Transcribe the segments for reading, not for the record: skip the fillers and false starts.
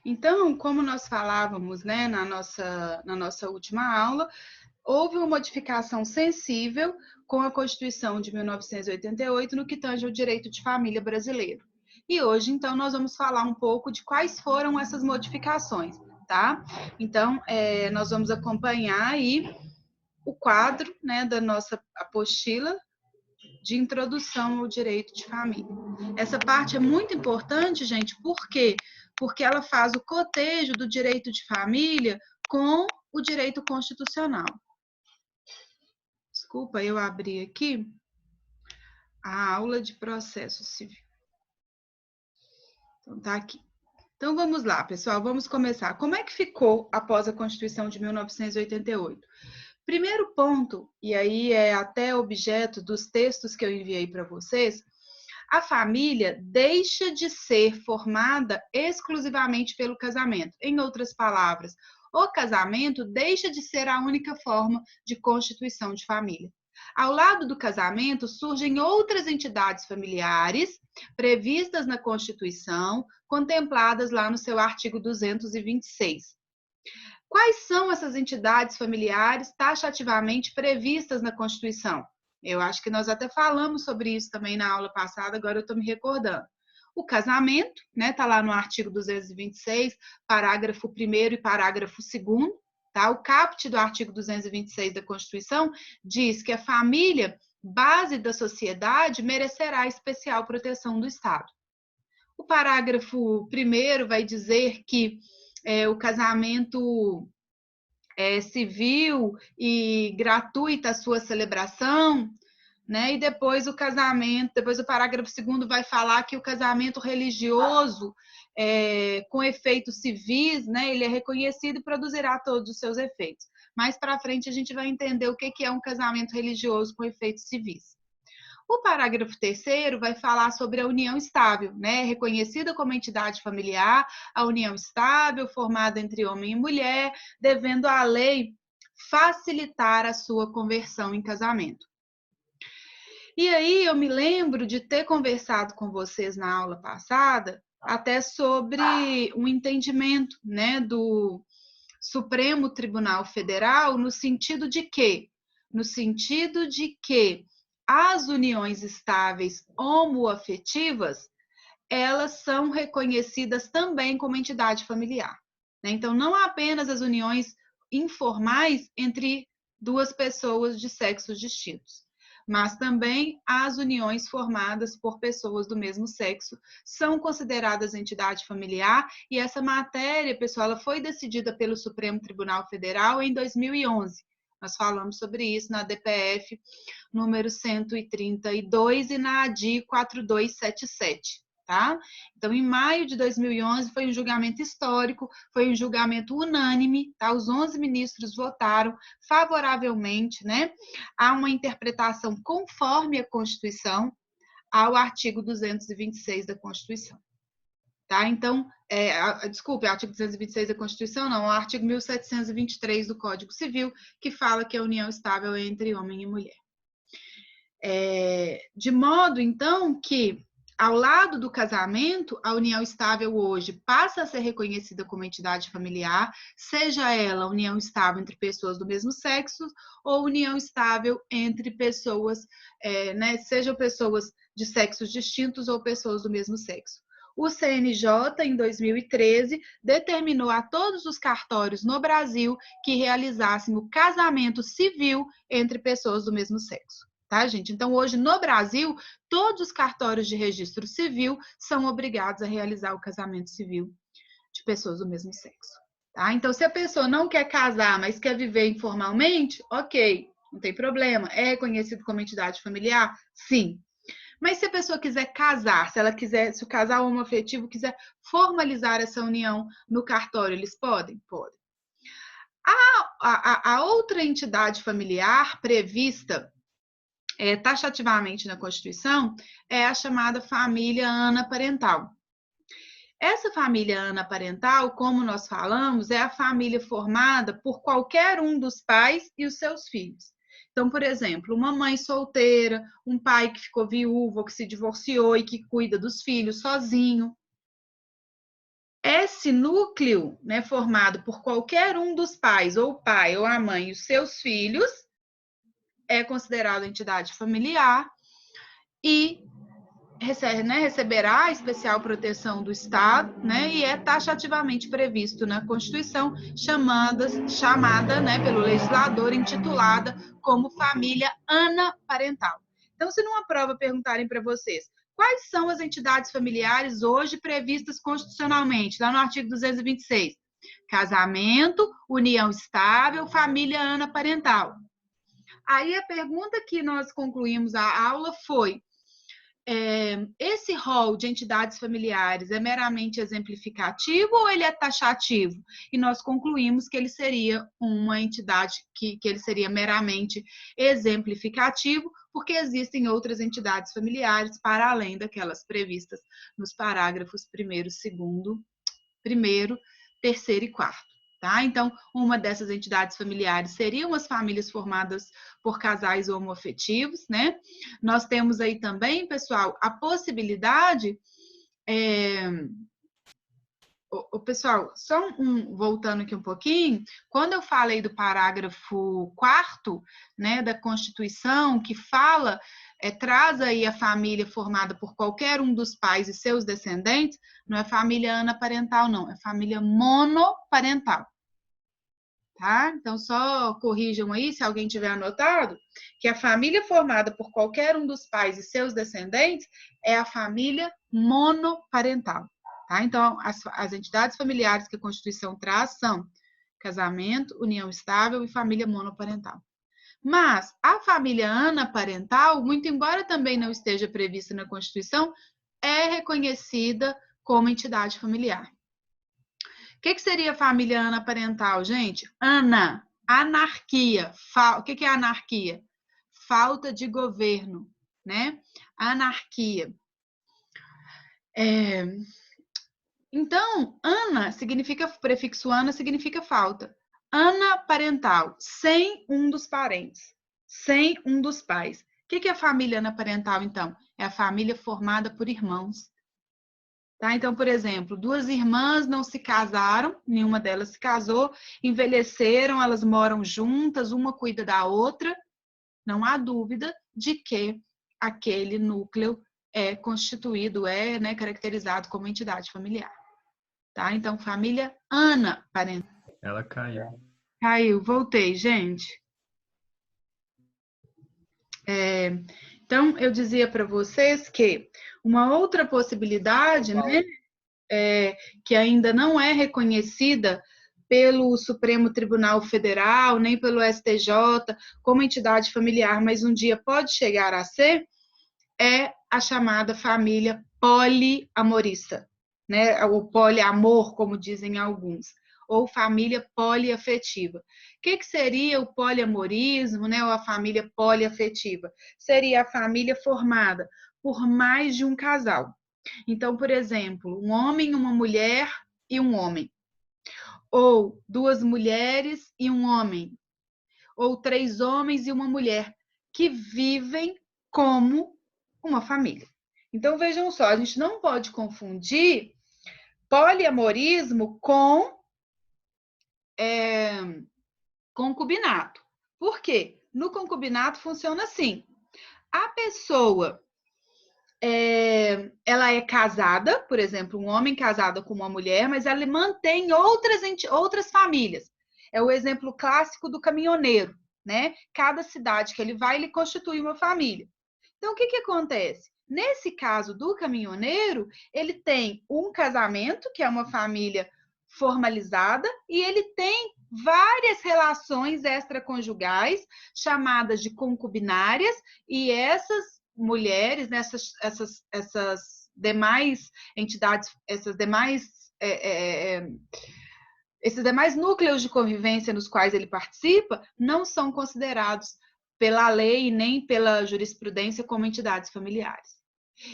Então, como nós falávamos, né, na nossa última aula, houve uma modificação sensível com a Constituição de 1988 no que tange ao direito de família brasileiro. E hoje, então, nós vamos falar um pouco de quais foram essas modificações, tá? Então, nós vamos acompanhar aí o quadro, né, da nossa apostila de introdução ao direito de família. Essa parte é muito importante, gente, por quê? Porque ela faz o cotejo do direito de família com o direito constitucional. Desculpa, eu abri aqui a aula de processo civil. Então, tá aqui. Então, vamos lá, pessoal, vamos começar. Como é que ficou após a Constituição de 1988? Primeiro ponto, e aí é até objeto dos textos que eu enviei para vocês, a família deixa de ser formada exclusivamente pelo casamento. Em outras palavras, o casamento deixa de ser a única forma de constituição de família. Ao lado do casamento, surgem outras entidades familiares previstas na Constituição, contempladas lá no seu artigo 226. Quais são essas entidades familiares taxativamente previstas na Constituição? Eu acho que nós até falamos sobre isso também na aula passada, agora eu estou me recordando. O casamento, né, está lá no artigo 226, parágrafo 1º e parágrafo 2º, tá? O caput do artigo 226 da Constituição diz que a família, base da sociedade, merecerá especial proteção do Estado. O parágrafo 1º vai dizer que o casamento civil e gratuita a sua celebração, né? E depois o casamento, depois o parágrafo 2º vai falar que o casamento religioso com efeitos civis, né? Ele é reconhecido e produzirá todos os seus efeitos. Mais para frente a gente vai entender o que é um casamento religioso com efeitos civis. O parágrafo 3º vai falar sobre a união estável, né? Reconhecida como entidade familiar, a união estável formada entre homem e mulher, devendo a lei facilitar a sua conversão em casamento. E aí eu me lembro de ter conversado com vocês na aula passada até sobre um entendimento, né, do Supremo Tribunal Federal no sentido de quê? No sentido de que as uniões estáveis homoafetivas, elas são reconhecidas também como entidade familiar, né? Então, não apenas as uniões informais entre duas pessoas de sexos distintos, mas também as uniões formadas por pessoas do mesmo sexo são consideradas entidade familiar, e essa matéria, pessoal, ela foi decidida pelo Supremo Tribunal Federal em 2011. Nós falamos sobre isso na DPF número 132 e na ADI 4277. Tá? Então, em maio de 2011, foi um julgamento histórico, foi um julgamento unânime, tá? Os 11 ministros votaram favoravelmente, né, a uma interpretação conforme a Constituição, ao artigo 226 da Constituição. Tá? Então, desculpe, artigo 226 da Constituição, não, o artigo 1723 do Código Civil, que fala que a união estável é entre homem e mulher. De modo, então, que ao lado do casamento, a união estável hoje passa a ser reconhecida como entidade familiar, seja ela união estável entre pessoas do mesmo sexo ou união estável entre pessoas, né, sejam pessoas de sexos distintos ou pessoas do mesmo sexo. O CNJ, em 2013, determinou a todos os cartórios no Brasil que realizassem o casamento civil entre pessoas do mesmo sexo. Tá, gente? Então, hoje, no Brasil, todos os cartórios de registro civil são obrigados a realizar o casamento civil de pessoas do mesmo sexo. Tá? Então, se a pessoa não quer casar, mas quer viver informalmente, ok, não tem problema. É reconhecido como entidade familiar? Sim. Mas se a pessoa quiser casar, se o casal homoafetivo quiser formalizar essa união no cartório, eles podem? Podem. A outra entidade familiar prevista taxativamente na Constituição é a chamada família anaparental. Essa família anaparental, como nós falamos, é a família formada por qualquer um dos pais e os seus filhos. Então, por exemplo, uma mãe solteira, um pai que ficou viúvo, que se divorciou e que cuida dos filhos sozinho. esse núcleo, né, formado por qualquer um dos pais, ou o pai, ou a mãe e os seus filhos, é considerado entidade familiar e receberá especial proteção do Estado, né, e é taxativamente previsto na Constituição, chamada, né, pelo legislador, intitulada como família anaparental. Então, se numa prova perguntarem para vocês quais são as entidades familiares hoje previstas constitucionalmente, lá no artigo 226, casamento, união estável, família anaparental. Aí a pergunta que nós concluímos a aula foi: esse rol de entidades familiares é meramente exemplificativo ou ele é taxativo? E nós concluímos que ele seria uma entidade, que ele seria meramente exemplificativo, porque existem outras entidades familiares para além daquelas previstas nos parágrafos 1º, 2º, 1º, 3º e 4º. Tá? Então, uma dessas entidades familiares seriam as famílias formadas por casais homoafetivos, né? Nós temos aí também, pessoal, a possibilidade... pessoal, voltando aqui um pouquinho, quando eu falei do parágrafo 4º, né, da Constituição, que fala, traz aí a família formada por qualquer um dos pais e seus descendentes, não é família anaparental, não, é família monoparental. Tá? Então, só corrijam aí, se alguém tiver anotado, que a família formada por qualquer um dos pais e seus descendentes é a família monoparental. Tá? Então, as entidades familiares que a Constituição traz são casamento, união estável e família monoparental. Mas a família anaparental, muito embora também não esteja prevista na Constituição, é reconhecida como entidade familiar. O que seria família anaparental, gente? Anarquia. O que é anarquia? Falta de governo, né? Anarquia. Então, prefixo ana significa falta. Anaparental, sem um dos parentes, sem um dos pais. O que é família anaparental, então? É a família formada por irmãos. Tá? Então, por exemplo, 2 irmãs não se casaram, nenhuma delas se casou, envelheceram, elas moram juntas, uma cuida da outra. Não há dúvida de que aquele núcleo é constituído, né, caracterizado como entidade familiar. Tá? Então, família anaparental. Ela caiu. Caiu, voltei, gente. Então, eu dizia para vocês que uma outra possibilidade, né, que ainda não é reconhecida pelo Supremo Tribunal Federal, nem pelo STJ, como entidade familiar, mas um dia pode chegar a ser, é a chamada família poliamorista, né? O poliamor, como dizem alguns, ou família poliafetiva. O que seria o poliamorismo, né? Ou a família poliafetiva? Seria a família formada por mais de um casal. Então, por exemplo, um homem, uma mulher e um homem. Ou 2 mulheres e um homem. Ou 3 homens e uma mulher que vivem como uma família. Então, vejam só, a gente não pode confundir poliamorismo com concubinato. Por quê? No concubinato funciona assim. A pessoa ela é casada, por exemplo, um homem casado com uma mulher, mas ela mantém outras famílias. É o exemplo clássico do caminhoneiro, né? Cada cidade que ele vai, ele constitui uma família. Então, o que acontece? Nesse caso do caminhoneiro, ele tem um casamento, que é uma família formalizada, e ele tem várias relações extraconjugais, chamadas de concubinárias, e essas mulheres, né, essas demais entidades, esses demais núcleos de convivência nos quais ele participa, não são considerados pela lei nem pela jurisprudência como entidades familiares.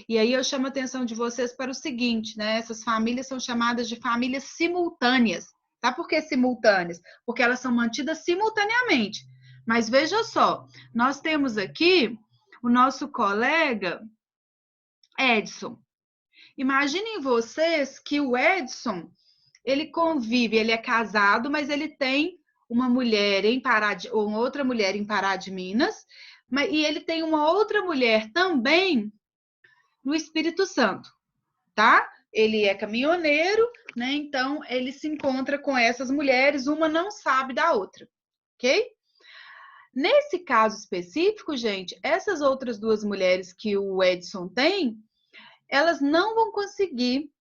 E aí eu chamo a atenção de vocês para o seguinte, né? Essas famílias são chamadas de famílias simultâneas. Tá? Por que simultâneas? Porque elas são mantidas simultaneamente. Mas veja só, nós temos aqui o nosso colega Edson. Imaginem vocês que o Edson, ele convive, ele é casado, mas ele tem uma mulher em Pará de, ou outra mulher em Pará de Minas, e ele tem uma outra mulher também no Espírito Santo, tá? Ele é caminhoneiro, né? Então ele se encontra com essas mulheres, uma não sabe da outra, ok? Nesse caso específico, gente, essas outras duas mulheres que o Edson tem, elas não vão conseguir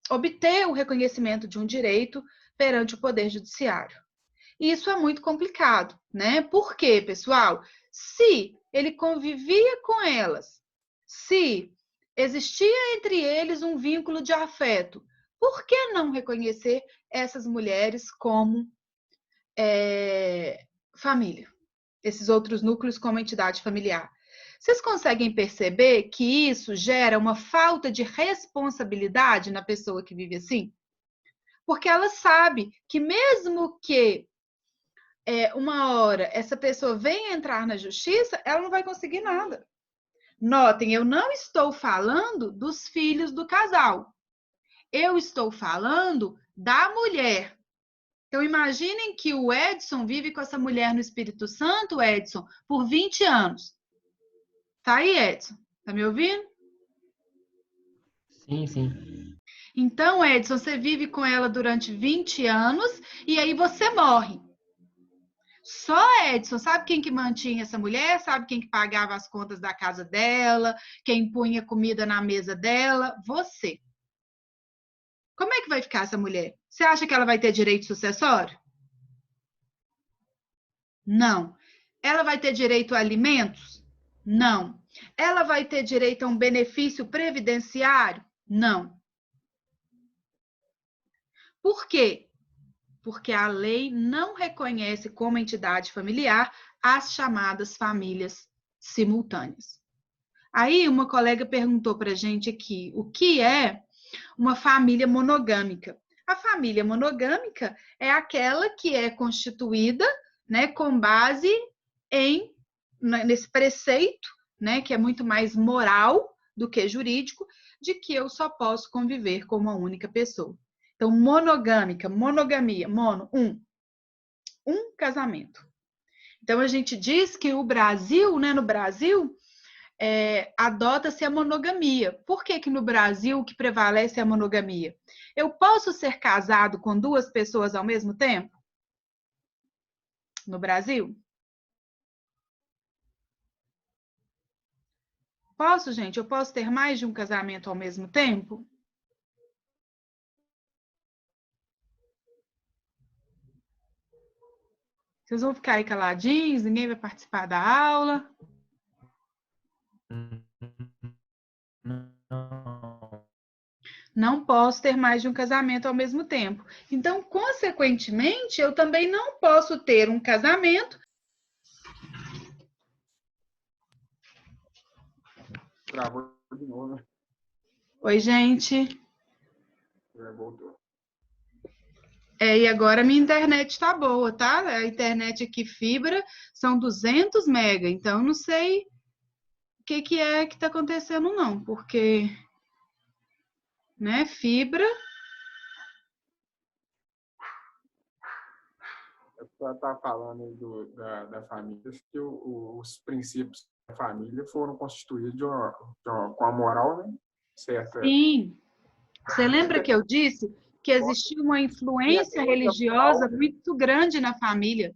obter o reconhecimento de um direito perante o Poder Judiciário. E isso é muito complicado, né? Por quê, pessoal? Se ele convivia com elas, se existia entre eles um vínculo de afeto, por que não reconhecer essas mulheres como família? Esses outros núcleos como entidade familiar. Vocês conseguem perceber que isso gera uma falta de responsabilidade na pessoa que vive assim? Porque ela sabe que mesmo que uma hora essa pessoa venha entrar na justiça, ela não vai conseguir nada. Notem, eu não estou falando dos filhos do casal. Eu estou falando da mulher. Então, imaginem que o Edson vive com essa mulher no Espírito Santo, Edson, por 20 anos. Tá aí, Edson? Tá me ouvindo? Sim, sim. Então, Edson, você vive com ela durante 20 anos e aí você morre. Só Edson, sabe quem que mantinha essa mulher? Sabe quem que pagava as contas da casa dela? Quem punha comida na mesa dela? Você. Como é que vai ficar essa mulher? Você acha que ela vai ter direito sucessório? Não. Ela vai ter direito a alimentos? Não. Ela vai ter direito a um benefício previdenciário? Não. Por quê? Porque a lei não reconhece como entidade familiar as chamadas famílias simultâneas. Aí uma colega perguntou para a gente aqui, o que é uma família monogâmica? A família monogâmica é aquela que é constituída, né, com base nesse preceito, né, que é muito mais moral do que jurídico, de que eu só posso conviver com uma única pessoa. Então, monogâmica, monogamia, um casamento. Então, a gente diz que o Brasil, né, no Brasil, adota-se a monogamia. Por que que no Brasil o que prevalece é a monogamia? Eu posso ser casado com duas pessoas ao mesmo tempo? No Brasil? Posso, gente? Eu posso ter mais de um casamento ao mesmo tempo? Vocês vão ficar aí caladinhos? Ninguém vai participar da aula? Não posso ter mais de um casamento ao mesmo tempo. Então, consequentemente, eu também não posso ter um casamento. Travou de novo, né? Oi, gente. Voltou. E agora minha internet está boa, tá? A internet aqui, fibra, são 200 mega. Então, não sei o que é que está acontecendo, não. Porque, né, fibra... Eu estava falando da família, que os princípios da família foram constituídos com a moral, né, certa. Sim. Você lembra que eu disse que existia uma influência religiosa muito grande na família?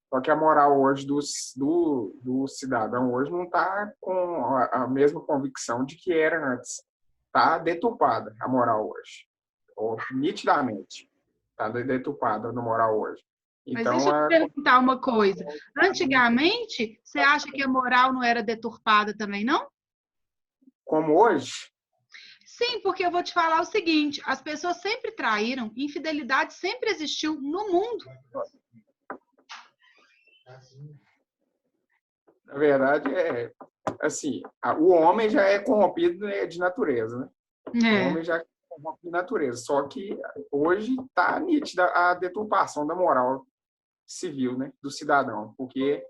Só que a moral hoje do cidadão hoje não está com a mesma convicção de que era antes. Está deturpada a moral hoje. Ou, nitidamente. Está deturpada a moral hoje. Mas Então, deixa eu te perguntar uma coisa. Antigamente, você acha que a moral não era deturpada também, não? como hoje, Sim, porque eu vou te falar o seguinte: as pessoas sempre traíram, infidelidade sempre existiu no mundo. na verdade, assim, o homem já é corrompido de natureza, né? O homem já é corrompido de natureza. Só que hoje está nítida a deturpação da moral civil, né, do cidadão, porque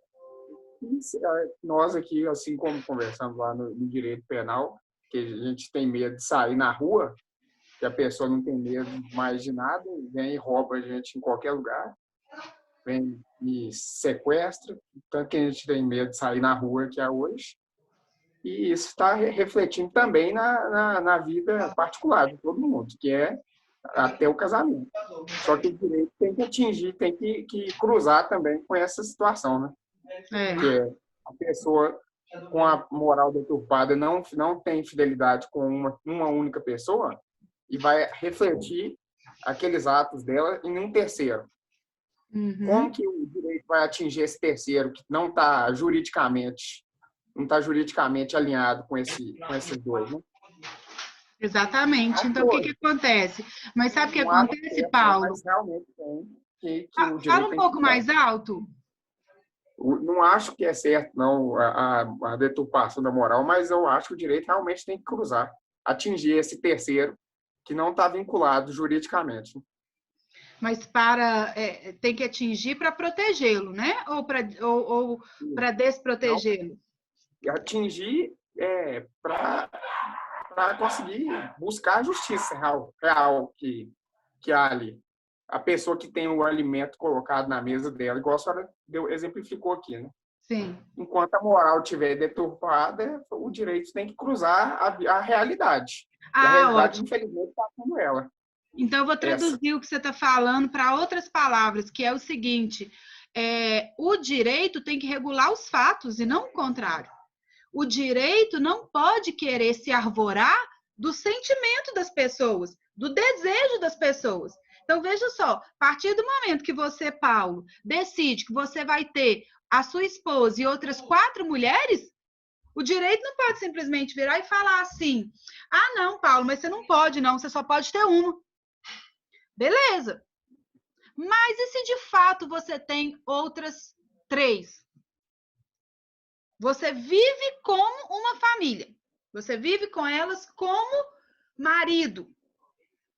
nós aqui, assim como conversamos lá no direito penal, que a gente tem medo de sair na rua, que a pessoa não tem medo mais de nada, vem e rouba a gente em qualquer lugar, vem e sequestra, tanto que a gente tem medo de sair na rua que é hoje. E isso está refletindo também na vida particular de todo mundo, que é até o casamento. Só que o direito tem que atingir, tem que cruzar também com essa situação, né? Que é a pessoa com a moral deturpada não tem fidelidade com uma única pessoa e vai refletir aqueles atos dela em um terceiro. Uhum. Como que o direito vai atingir esse terceiro que não está juridicamente alinhado com esses dois, né? Exatamente. Então, o que acontece? Mas sabe o que acontece, Paulo? Mas realmente tem que o Fala direito um pouco mais alto. Não acho que é certo, não, a deturpação da moral, mas eu acho que o direito realmente tem que cruzar, atingir esse terceiro que não está vinculado juridicamente. Mas tem que atingir para protegê-lo, né? Ou para desprotegê-lo? Atingir para conseguir buscar a justiça real que há ali. A pessoa que tem o alimento colocado na mesa dela, igual a senhora exemplificou aqui, né? Sim. Enquanto a moral estiver deturpada, o direito tem que cruzar a realidade. E a realidade, ótimo. infelizmente, está sendo ela. Então, eu vou traduzir o que você está falando para outras palavras, que é o seguinte: o direito tem que regular os fatos e não o contrário. O direito não pode querer se arvorar do sentimento das pessoas, do desejo das pessoas. Então, veja só, a partir do momento que você, Paulo, decide que você vai ter a sua esposa e outras 4 mulheres, o direito não pode simplesmente virar e falar assim: ah, não, Paulo, mas você não pode, não, você só pode ter uma. Beleza. Mas e se de fato você tem outras 3? Você vive como uma família. Você vive com elas como marido,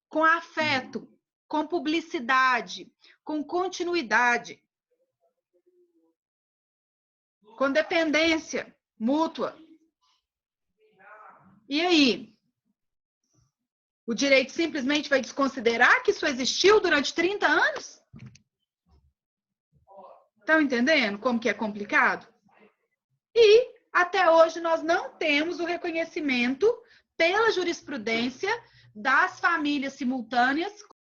com afeto, com publicidade, com continuidade, com dependência mútua. E aí? O direito simplesmente vai desconsiderar que isso existiu durante 30 anos? Estão entendendo como que é complicado? E, até hoje, nós não temos o reconhecimento pela jurisprudência das famílias simultâneas